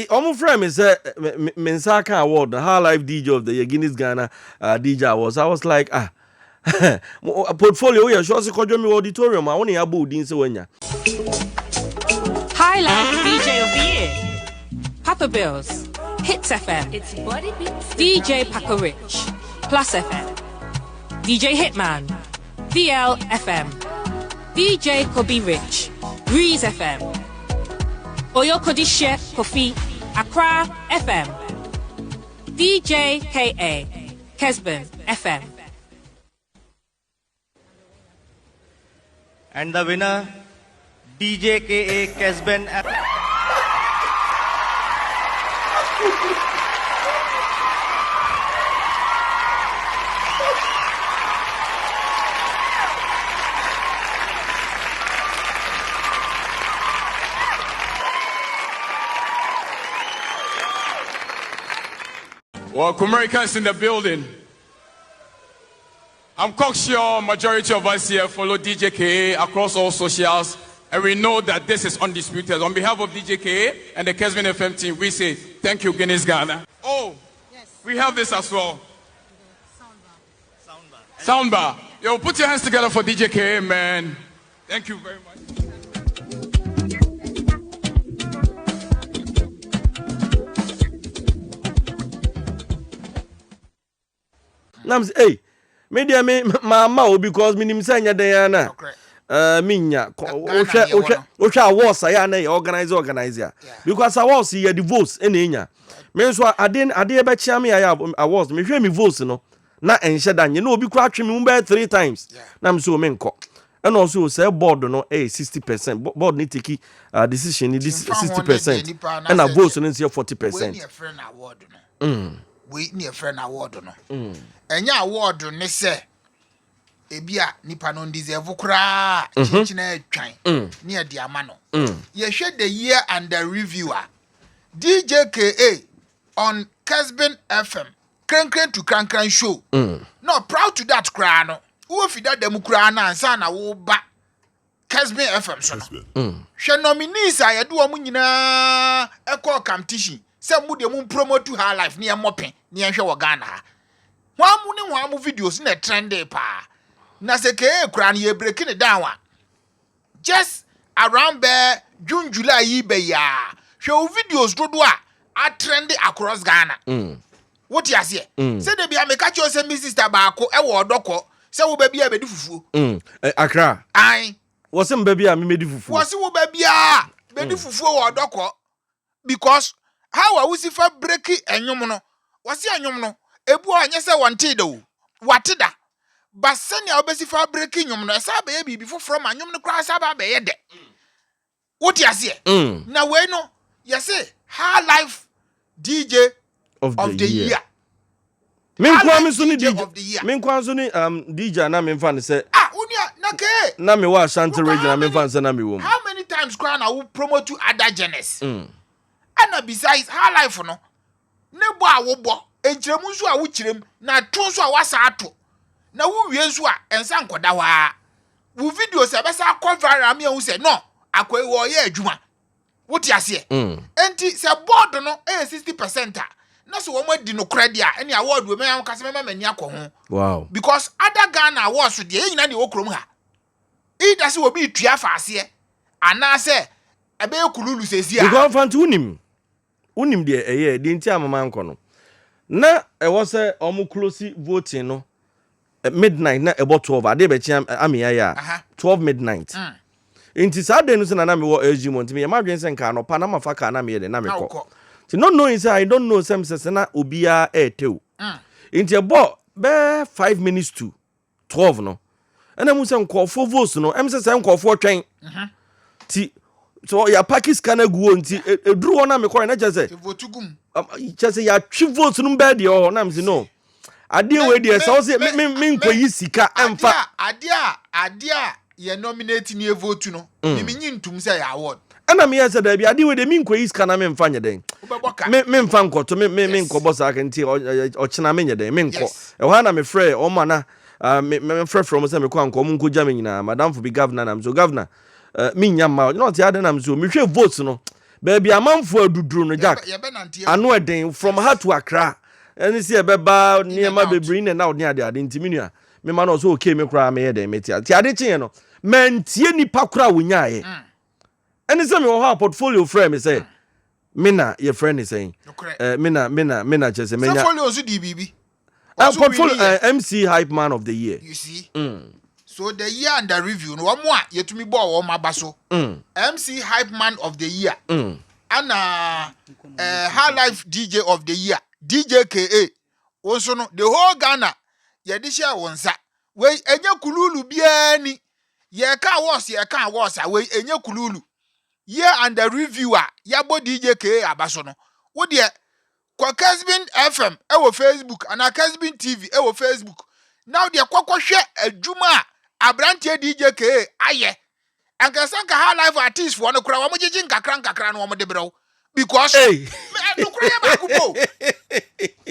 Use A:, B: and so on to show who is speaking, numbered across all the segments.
A: almost friend is Mensaka Award, the Highlife DJ of the year, Guinness Ghana DJ Awards. I was like, a portfolio here, shows the Kojomi Auditorium. I only have Budin Sewanya.
B: Highlife DJ of the year, Papa Bills, Hits FM, it's Body Beats, DJ Paco Rich, Plus FM, DJ Hitman, VL FM, DJ Kobe Rich, Breeze FM, Oyo Kodishe Kofi, Accra FM, DJ KA, Kesben FM.
C: And the winner, DJ KA, Kesben FM.
D: Well, Americans in the building. I'm cocksure majority of us here follow Djka across all socials, and we know that this is undisputed. On behalf of Djka and the Kesben FM team, we say thank you, Guinness Ghana. Oh, yes. We have this as well. Soundbar. Yo, put your hands together for Djka, man. Thank you very much.
A: Nams, hey, media me mama because minim sanya Diana. Minya, Osha was I organizer. Because I was here the votes in Inya. Means what I didn't chami I was me hear me votes no. Na enshadan you know be crack me 3 times. Nam so menko. And also say board no 60%. Board need take decision this 60%. And a votes no 40%.
E: We near friend award no. Enya award ne se ebia nipa no deserve kra chinchina atwan near the amano. Ye share the year and the reviewer Djka on Kesben FM Kran to Kran show. No proud to that kra no. Wo fida dem kra na ansa na wo ba Kesben FM so no. She nominees ayedo omu nyina ekọ competition. Se mu de mu promote Highlife ne mopen ne hwe wo Ghana ha. Hwamu videos na trendy pa. Na se ke kura na ye break it down. Just around there June July yi be ya. Hwe videos dodo a trendy across Ghana. What you say? Say dey bia me catch you say me sister ba ko e wo odoko. Se wo ba bia be di fufuo.
A: Accra.
E: Ai.
A: Wo se mba bia me di fufuo.
E: Wo se wo ba bia be di fufuo wo odoko. Because how are we see for breaking enyum no? Was he enyum no? Ebu anya se wante do. Wateda. But senya obesi for breaking nyum no. Esa be bibi from anyum no kra sa ba be ye de. What you say? Na we no. You say Highlife DJ of the year.
A: Menkwa me so ni DJ of the year. Menkwa so ni DJ na me mfa ne se.
E: Unia na ke.
A: Na me wa Ashanti region na me mfa se na me wo.
E: How many times kra na we promote to other genres? And besides Highlife no. Nebo a wo bo. Enchiremu nso a wo chirem na to nso a wasa ato. Na wo wie nso a ensa nkoda wa. Wo video se be sa cover am ya hu se no akwai wo ye adwuma. Wo ti ase enti se board no 60% a na so wo madi no credit a ene award we me am kase me mani akọ
A: wow.
E: Because other Ghana awards so de nyina ne okrom ha. Ida se wo bi tua fa ase ana se ebe kululu sesi a.
A: Because fanti unim de eye de nti amama nko no. Na e wo se omo close voting no midnight na about 12 ade be chi amia ya 12 midnight. Inti Saturday no se na me wo age month me ma dwen se nka no pa na mafa ka na me de na me ko. Ti no know say I don't know some se na obia etew. Inti e bo be 5 minutes to 12 no. Ana mu se nkofo votes no em se nkofo twen. Ti so ya pakis kana guo nti eduru na me ko na je se
E: vote gum.
A: Je se ya twi votes no be de o na me se no. Ade we de so se me nko yi sika emfa.
E: Ade ye nominate ni vote no. Me nyi ntum se ya award.
A: Ana me yesa da bi ade we de me nko yi sika na me mfa nye den. Me mfa nkoto me nko boss aka nti o chena me nye den me nko. E ho na me frɛ o ma na me frɛ from say me ko anko mo nko jam nyina madam for be governor na so governor me nyama no ti ade na me so me hwe vote no baby amanfo aduduru no Jack ano eden from her to Accra any see ebeba niema bebre na now near the ntimi nua me ma no so okay me kura me eden metia ti ade kyen no mantie nipa kura wonyae any say me wo portfolio frame me say Mina, your friend is saying. Mina, just a minute.
E: Portfolio so DBB.
A: Portfolio MC Hype Man of the Year.
E: You see? So the year under review, no one more yet to me bo my basso. MC Hype Man of the Year. And Highlife DJ of the Year. Djka. Also no the whole Ghana. Ye this year once. We enye kululu biani. Ye ka was away enye kululu. Yeah, and the reviewer, Yabo Djka Abasono. What dear? Kwa Kesbin FM, ewo Facebook, and a Kesbin TV, ewo Facebook. Now dear Kwakwa share a Juma, a branch Djka, aye. And Kasanka Highlife artist for no crowd, Mojinka Cranka Cran Woman de Bro. Because, hey,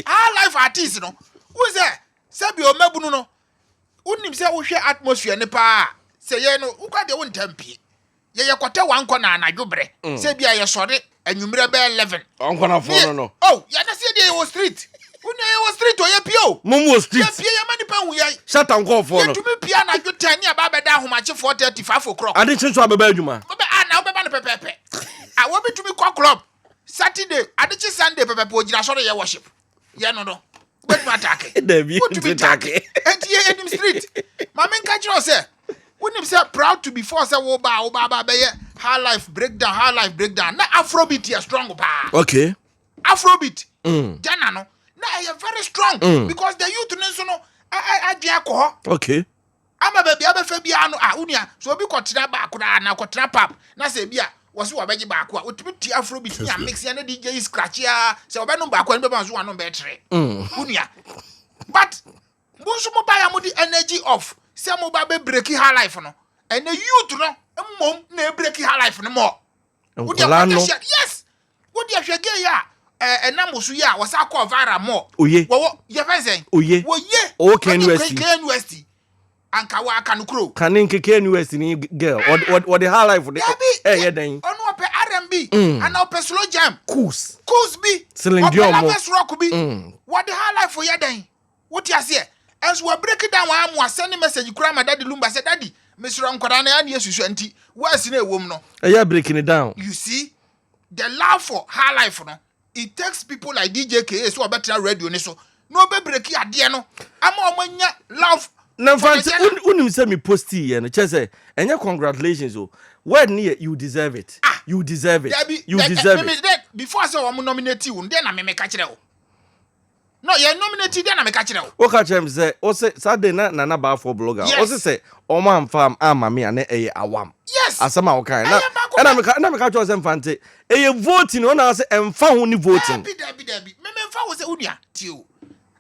E: Highlife artist, no. Who's there? Sabio Mabuno. Wouldn't himself share atmosphere nepa. Say, no, who got the one tempi. Ye kwata wanko na anadwobre se bia ye sore anwumre be 11
A: wanko na fo no
E: oh ya na se dey wo street unya ye wo street o ye pio
A: mumu street
E: ye pia ye mani pa hu ye
A: shut am call for no
E: tumi pia na dwota ni aba beda ahomache 4:35 o'clock
A: ade chenso abeba adwuma
E: be na obeba no pepepe a wo bitumi kwa club Saturday ade chi Sunday pepepe o gira sore ye worship ye no no bet ma attack
A: David attack
E: enti ye edim street ma men ka chiro se when you say proud to be forced say wo ba be Highlife breakdown na afrobeat here strong pa
A: okay
E: afrobeat jana no na you very strong because the youth no adua ko
A: okay
E: ama baby abefa bia no unia so obi kwotena ba akura na kwotena pap na say bia wo so wabeji ba akwa otimi ti afrobeat ya mix ya na DJ scratch ya say obenu ba akwa nbe ba so wano be tre unia but bunsu mo ba ya mo di energy off say mo ba be break Highlife no and the youth no mom na break Highlife no more yes what you shege ya enamusu ya wasa call viral more
A: oye
E: wo ye fancy
A: oye o can
E: university anka wa aka no kro
A: can nkeke university ni girl or the Highlife yeah then
E: onu ope R&B and ope slow jam
A: cools
E: bi
A: Celine
E: rock bi what the Highlife for ya then what you say as we break it down wa am send message kura my daddy Lumba say daddy Mr. Nkwara na ya na yesusu anti wasi na ewom no
A: yeah breaking it down
E: you see the love for Highlife no it takes people like Djka so better radio ni so no be break ade no ama omanya love
A: na fancy unim say me post here no che say enye congratulations o word ni you deserve it you deserve it you deserve it
E: before I say we nominate you ndey na me ka kire o no you nominate ndey na me ka kire o
A: o ka kire me say o say Saturday na ba for blogger o say o man fam ama me ane awam
E: yes
A: asama o kan na me ka cho say mfante voting o na say emfa ho ni voting
E: Dabi me mfa wo say unia tio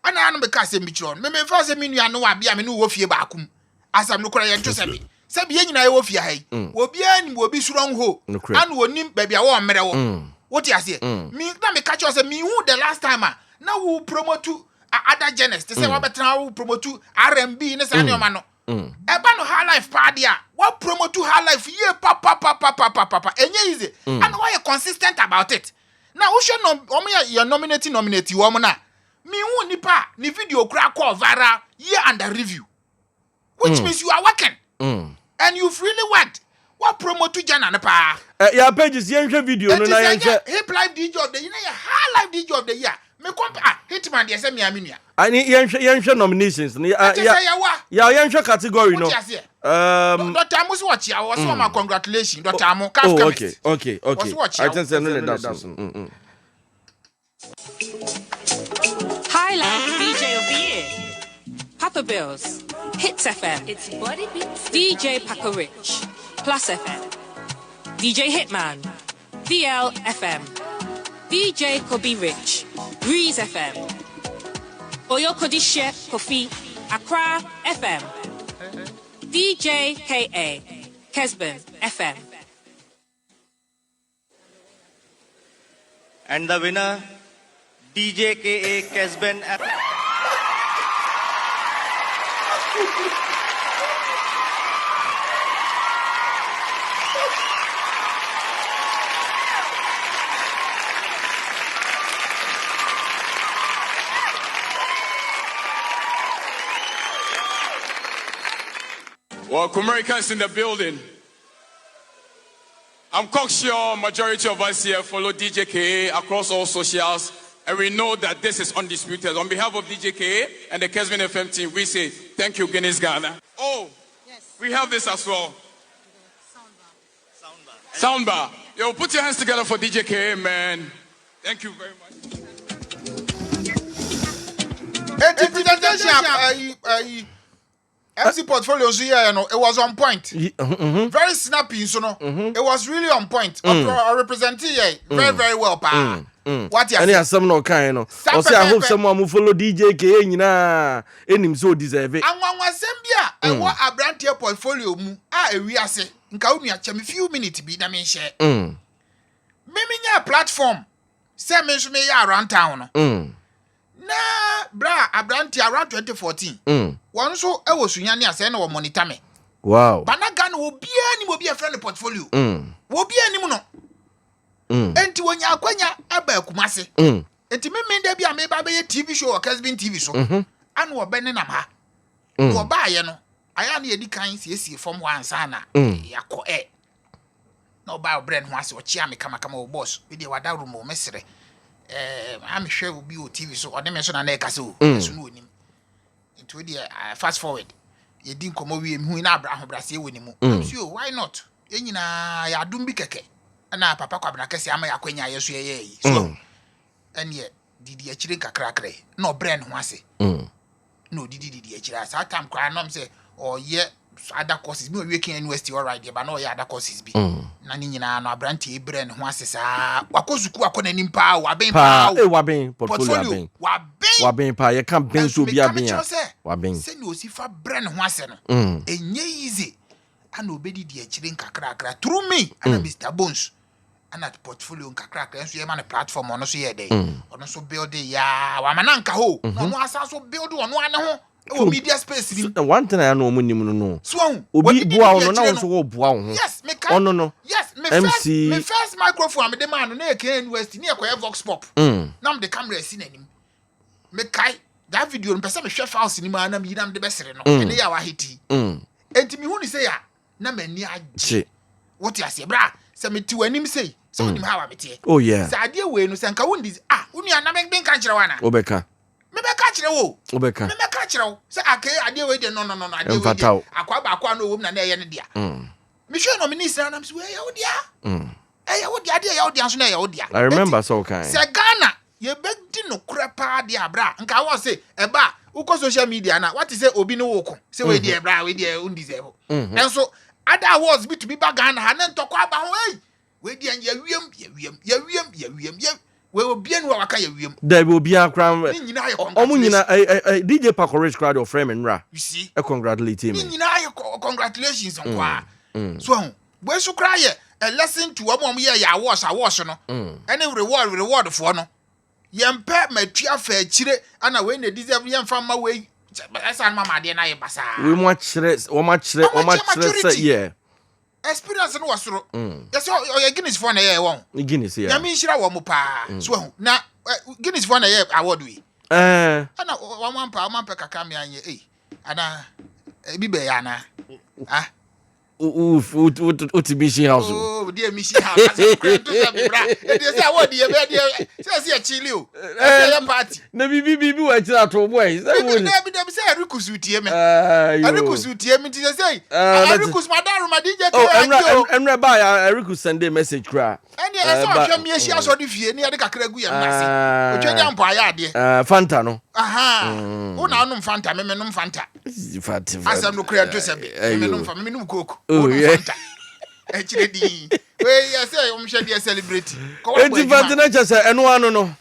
E: ana no me ka say mi kiro me mfa say mi nua no wa bia me no wo fie ba akum asam no kora ye ntwe sabi sabi ye nyina ye wo fie hai obi ani obi strong ho ana onim ba bia wo mmere wo what you say me na me catch you say me who the last time na wo promote other Guinness they say wa betra wo promote R&B ne say no ma no eba no Highlife party what promote Highlife ye papa enye easy and why you consistent about it now who should no you nominate wo mo na me who nipa ni video kura call viral year under review which means you are working and you've really worked what promote to Jana na pa
A: ya pages yenhwe video no na yenhwe
E: Highlife DJ of the year Highlife DJ of the year me kompa hitman dey say me aminua
A: ani yenhwe nominations ya yenhwe category no
E: Dr. Amu watch ya was my congratulations Dr. Amu
A: okay I think say no that
B: Highlife DJ of the year Papa Bills Hits FM It's Body Beats DJ Paco Rich Plus FM DJ Hitman VL FM DJ Kobe Rich Breeze FM Oyo Kodishe Kofi Accra FM DJ KA Kesben FM
C: And the winner Djka Kesben FM.
D: Well, Americans in the building. I'm cocksure majority of us here follow Djka across all socials, and we know that this is undisputed. On behalf of Djka and the Kesman FM team, we say thank you, Guinness Ghana. Oh, yes. We have this as well. Soundbar. Yo, put your hands together for Djka, man. Thank you very much.
E: MC portfolio so here, it was on point. Very snappy, so no. It was really on point. Representing very, very well, pa. What you
A: say? Some no kind, no. Or say I hope someone will follow Djka, him so deserve it.
E: And one was Zambia, and what a brand here portfolio, we are saying, Nkaunia, a few minutes be the main share. Maybe a platform. Same as me around town. Na bra abranti around 2014 one so e wo sunya ne ase na wo monitor me
A: wow
E: banaga na obia ni mo bia friend portfolio wo bia ni mu no enti wonya akwanya aba akumase enti me da bia me ba be TV show or Kesbin TV so anu wo be ne nam ha wo ba ye no aya na yedi kan siesie form one sana yakọ no ba brand ho ase wo chia me kama wo boss we dey wada room o mesere I'm sure will be on TV so or them so na na so no nim into the fast forward ye din komo wi hu na Abraham brase e woni mu so why not ye nyina ya dum bi keke na papa kwabna kese ama ya kwanya ye so ye yi so ene didi akire kakrakre no brand ho ase no didi akire asa time kwa nom say or ye other courses me we can university all right but no ya other courses bi na ni nyina no abranti e brand ho asesa wakozuku akona nim pa waben pa
A: waben portfolio waben pa ye kan ben so bia ben ya waben
E: se ni osifa brand ho ase no enye easy ana obedi di akire nkakrakra through me ana Mr Bones ana portfolio nkakrakra enso ye ma na platform ono so ye dey ono so build ya wa mananka ho no asa so build ono ane ho o media space ni
A: one thing I know munim no
E: so
A: obi bua wo no na wo so wo bua wo
E: yes me kan
A: no
E: yes me first microphone am the man no e can university ni e Vox Pop na am the camera si nanim me kai that video no pese me hwe files ni ma na me yinam de besere no ene ya wa hiti enti me hu ni say ya na mani age what you say bra se me ti wanim say se wonim ha wa mete
A: oh yeah
E: sa ade we no se nka wondi unu ya na me ben kan kire wana
A: obeka
E: me be ka kire wo
A: obeka
E: me ka kire wo se ake ade we de no ade we de akwa ba akwa no wo na eye ne dia me hwe nominees na so ya wo dia ya wo dia ade ya wo dia so na ya wo dia
A: I remember so kind
E: se Ghana ye begdi no krepa de abra nka wo se eba uko social media na what is say obi no wo ko se we de abra we de undeserve enso other awards be to be back Ghana ha na ntokwa aba ho we de ya wiem we obi anu waka ya wiem
A: there will be a crown
E: nyina
A: DJ Paco Rich crowd of frame and ra
E: you see
A: congratulate him
E: nyina congratulations on kwa so we so cry a lesson to am ye ya wash no any reward for no yempe matua fa akire ana we na deserve yem fa ma we esa mama de na ye basa
A: we mo chire say yeah
E: experience no wasoro yes o Guinness for na ye won
A: Guinness yeah
E: ya mi nhira wo mo pa so na Guinness for na ye award we ana wo mampa kaka mi anye ana bi be ya na
A: mission house
E: oh dear mission house to say bra e dey say award ye be dey say chili o say party
A: na bi wa tira to boy say
E: we dey say Arikusu tie me Arikusu tie me say Arikusu madaru ma DJ
A: oh enre ba ya Arikusu send a message kra
E: and e say ohwe mi ehia so de fie ni de kakra gu ya nase otwenya mpo aya ade
A: Fanta no
E: una no Fanta me no Fanta
A: Fanta
E: asa no kra to say me no Fanta me no Coke
A: oh yeah
E: Echiredi we yes say o mhwe dey celebrate
A: enti Fanta na chese eno anu no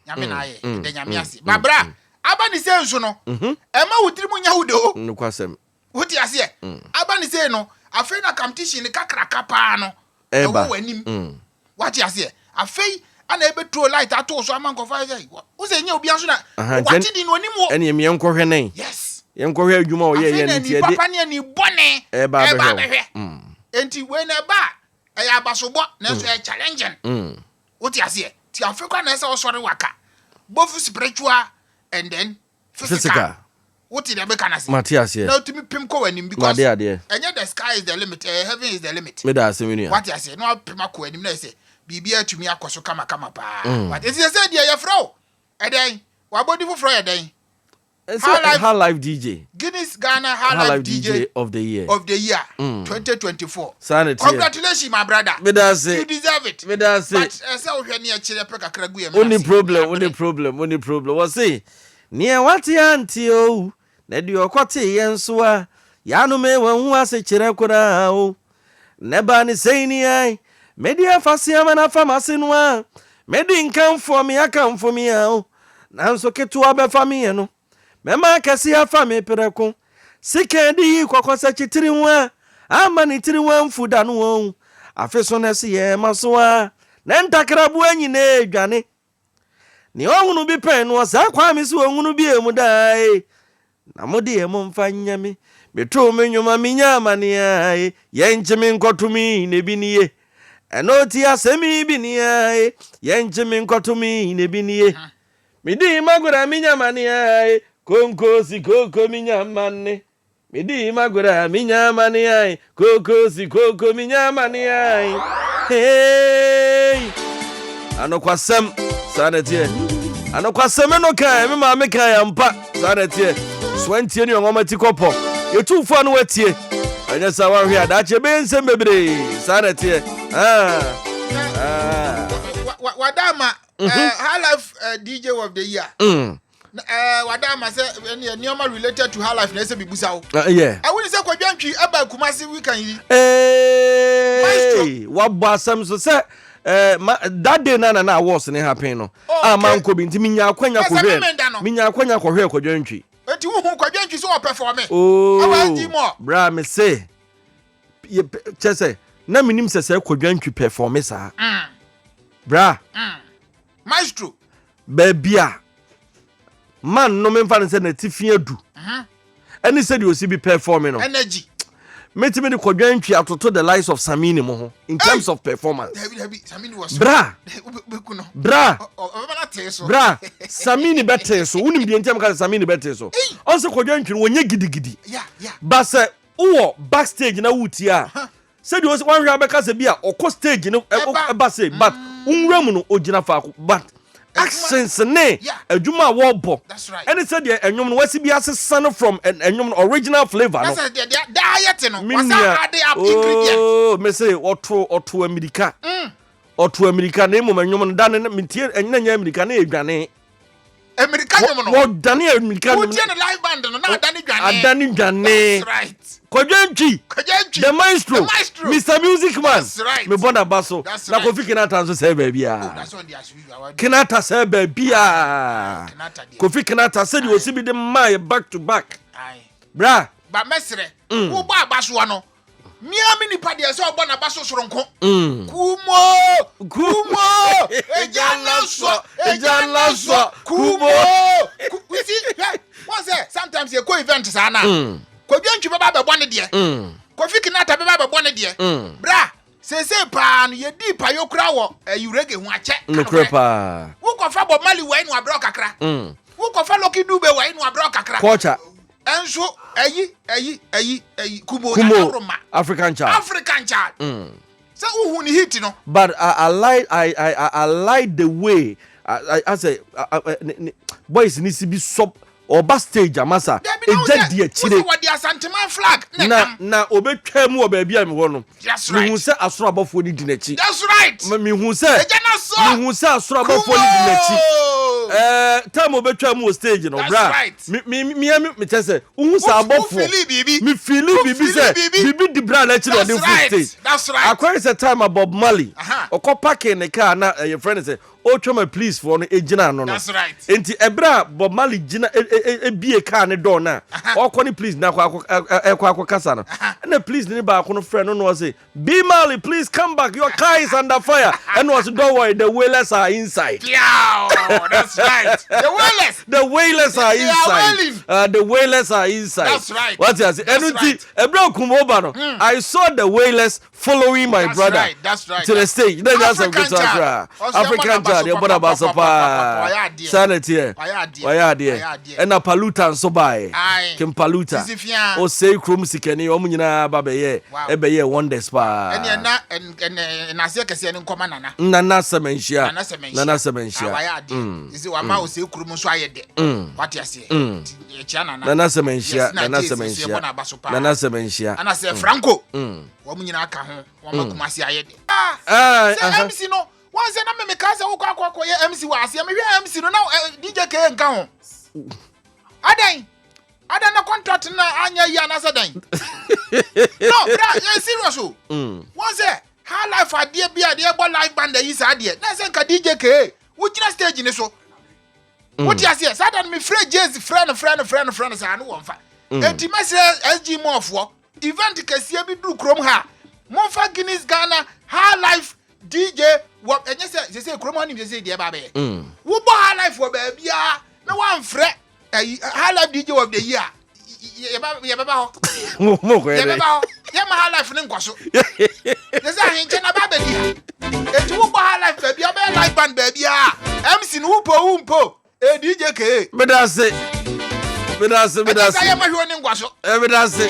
E: nyame na ye de nyame ase babra aba ni say nso no e ma wutiri mu nya hudo
A: no kwasem
E: wuti ase aba ni say no afei na competition ni kakraka pa no e wo wanim wati ase afei ana ebe tro light ato so amanko fa say wo say nya obi anso na wati di no nim wo
A: ene me enkohwe nan
E: yes
A: enkohwe adwuma wo ye ne tie de
E: papa ne ni bone
A: e ba be
E: enti we na ba e ya basobo na so e challenging wuti ase ti afei kwa na say osore waka both spiritual and then physical what did I make an
A: Matthias,
E: no to me Pimco and him because
A: dear.
E: And yet the sky is the limit, heaven is the limit.
A: Me da asemi
E: What I say, no Pimaco and him say, Bibia to me a koso kama pa. But it's a said, dear Fro. A day, what body for a day?
A: Highlife DJ.
E: Guinness Ghana Highlife DJ
A: of the year.
E: 2024.
A: Sanity.
E: Congratulations, my brother.
A: Me da say.
E: You deserve it.
A: Me da say.
E: But say we near chile peka kragu e.
A: Only problem. Was say, near what auntie o, na di okwate yenso a, ya no me wan hu ase kire kura o. Neba ni sei ni ai, me di afase ama na famase no a, me di nkan for me aka for me a o. Nanso ketu abe famie no. Mema kesi afa me pereko. Sike di kwakose chitiri nwa, ama ni tiri nwa mfuda no o. Afeso na se ye maso a, na ntakrabu anyi na edwane. Ni ohunu bi pen no sa kwa mi so ohunu bi emu dai. Na modi emu mfanya mi. Beto menwoma minya amane ai. Ye nchimi nkotumi ne bi niye. Eno ti asemi bi ni ai. Ye nchimi nkotumi ne bi niye. Midi magura minya amane ai. Konko si koko minya amane. Midi magura minya amane ai. Koko si koko minya amane ai. Hey. Anokwasem Sanetie. Anokwasem no kai me ma me kai ampa Sanetie. Swantie ni ngomati kopo. Yetu fo no watie. Anya sa wa hwe adache be nsem bebre Sanetie.
E: Wadama Highlife DJ of the year. Wadama say any related to Highlife na say bibusa o.
A: Yeah.
E: I wouldn't say kwadwantwi aba Kumasi weekend yi.
A: Hey, what basam so say that day na was ne happen no. Man ko bi ntimi nya akwanya ko hwe. Minya akwanya ko hwe kwadwantwi.
E: Enti wo hu kwadwantwi so perform.
A: Oh. Bra me say. Ye chese na minim se kwadwantwi perform sa. Bra.
E: Maestro.
A: Babia. Man no me fa say na tifia du. Any said you see be performing no.
E: Energy.
A: Meti me the kwadwantwi atoto the likes of Samini mo ho in terms of performance.
E: Samini was
A: Bra. Bra. Bra. Samini better so. Unim di ntem ka Samini better so. Also kwadwantwi wonye gidigidi.
E: Yeah.
A: Ba say wo backstage na wuti a. Said you was one hwa beka say bia okọ stage no ba say but unwura mu no ogina fa but accents ne adwuma wo
E: that's right.
A: And it said the enwom no wasi bia son from enwom original flavor no.
E: That's the diet no. What's add up ingredients?
A: Oh, me say oto America. Oto America na emo enwom no dan na mentie enya America na edwane.
E: America nyom no.
A: Wo dane America no.
E: Wo tie na live band no na adane dwane.
A: Adane dwane.
E: That's right.
A: Kwadwantwi. The maestro. Mr. Music Man.
E: That's right.
A: Me bona baso. Na Kofi Kinata so say baby
E: Oh, that's one the aswi.
A: Kinata say baby Kofi Kinata said you see be the my back to back.
E: Aye.
A: Bra.
E: Ba mesre. Wo ba baso ano. Mia mini pa de so obo na baso soronko. Kumo. Ejana so. Kumo. We see. What's that? Sometimes you go event sana. Kwadwantwi baba be bone de. Kofi Kinata baba be bone de. Bra. Sese pa no ye di pa yo kra wo ayurege hu ache.
A: No krepa.
E: Wo kofa Bob Marley wai no abro kakra. Wo kofa Lucky Dube wai no abro kakra.
A: Culture.
E: Enso ayi kumo
A: African child.
E: So who ni hit no.
A: But I like the way I say boys need to be sub or backstage amasa eja die chire
E: what the Santiman flag
A: na obetwa mu obaabia me ho no me hu se asoro abofo ni di nachi.
E: That's right.
A: Me hu se asoro abofo ni di nachi time obetwa mu stage no bra me tese hu se abofo me feel bibi se bibi di bra na chire on stage.
E: That's right.
A: Akwa is a time Bob Marley okọ parking the car na your friend say o choma please for no ejina no.
E: That's right.
A: Enti ebra Bob Marley jina bie car ne door na okọ ni please na akwa kasa no na please ni ba akọ no friend no say be Marley please come back your car is under fire and was don't worry the whalers are inside.
E: Yeah, that's right. The whalers.
A: The whalers are
E: They
A: inside.
E: are
A: The whalers are inside.
E: That's right.
A: What you say?
E: That's right.
A: I saw the whalers following my
E: That's
A: brother
E: right. That's right.
A: to the stage. Then that's a good
E: African child.
A: African child. You bought about sopa. Sanity. Why dear? And a paluta so by. Kim paluta. O say krum sikeni. Omunyina babaye. Ebeye wonders pa.
E: And I say kasi eni nkoma nana.
A: Nana semenshia.
E: Nana semenshia. Why dear? Is it wama o say krum so ayede. What you say?
A: Nana semenshia. Nana semenshia. Nana semenshia.
E: And I say Franco. Womunyina aka ho. Wama kumasi ayede. MC no. Once na me kasa wo kwa ye MC wa ase me hwe MC no na Djka nka ho. Adan na contract na anya yi anasa dan. No, bra, you serious o. Once Highlife adie bia de bo live band yi sa adie. Na se nka Djka wo gina stage ni so. What you say? Sadan me friend Jazz friend sa no wonfa. Enti message SG Mofo event kase bi du krom ha. Monfa Guinness Ghana Highlife DJ what enye say krom ani say de ba be. Wo bo Highlife wo ba bia na wan frɛ Highlife DJ of the year. Ye ba ho.
A: Mo ko
E: ye ba ho. Ye ma Highlife ne nkwaso. Ye say hin na ba di ha. Enti wo bo Highlife ba bia ba live band ba bia. MC no umpo. Djka.
A: Bedase.
E: Say ma hwe ne nkwaso.
A: Bedase.